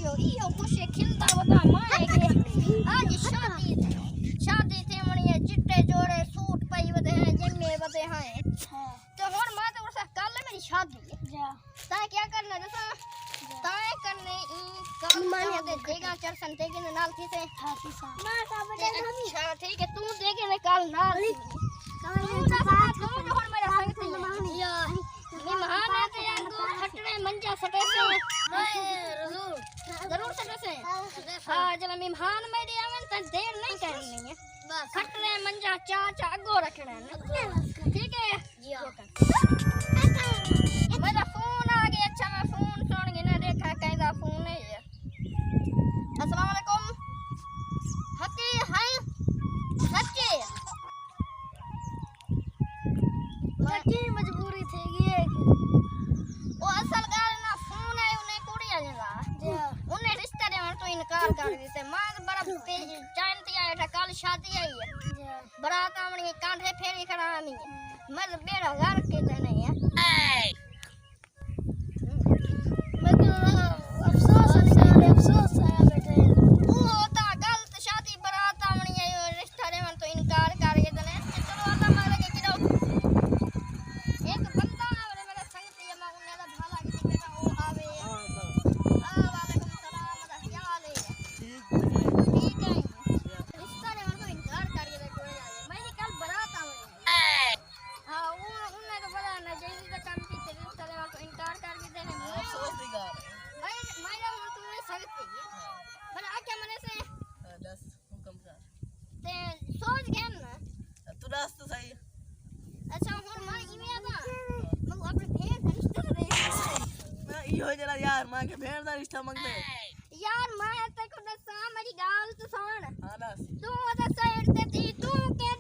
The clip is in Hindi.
यो खुशी खिलता बता माए के आज शादी थे मणी चिट्टे जोड़े सूट पई वदे हैं जम्मे वदे हैं तो हुन मां तो वर्षा कल मेरी शादी है ता क्या करना दसा ताए करने कल माने दे देगा चरसन ते के नाल थी से मां का बड़े मम्मी अच्छा ठीक है तू देखे ने कल नाल तू हुन मेरा संग थी या मेहमान आते यार दो खटने मंजा सटे से जरूर सटे से हां चल मेहमान मेरे आवन त देर नहीं करनी है बस खटने मंजा चा अगो रखना है ठीक है जी मेरा फोन आ गया अच्छा मैं फोन सुन के ना देखा कैसा फोन है ये अस्सलाम वालेकुम हकी हाय सच्चे सच्ची मजबूरी थी ये वो असल गाल ना फोन है उन्हें कुड़िया जगह उन्हें रिश्ते दे तो इनकार कर देते मां बड़ा तेज जानती है था कल शादी आई है बारात आमणी कांधे फेरी खड़ा आमी मर बेड़ा घर के ते नहीं है अफसोस है बेटे वो होता गलत शादी बारात आमणी रिश्ता दे तो इनकार कर के तने चलो आता मारे के किदो एक बंदा मेरे संगती में उन्हें दा भाला की बेटा वो आवे वालेकुम सलाम दा क्या हाल है ठीक है रिश्ता ने तो इनकार कर के कोई आवे मैं कल बारात आवे हां उन्हें तो बड़ा ना जल्दी से काम की रिश्ता ने तो इनकार कर के देने अफसोस दी गा मैं तुम्हें संगती भला आ क्या मने से 10 हुकम कर ते सोच गया ना तू रास्ता तो सही अच्छा हुन मां इमे आता मैं अपने भेड़ का रिश्ता दे मैं ई हो जरा यार मां के भेड़ दा रिश्ता मांगते यार मां ते को दसा मेरी गाल तो सुन हां दस तू दस साइड ते थी तू के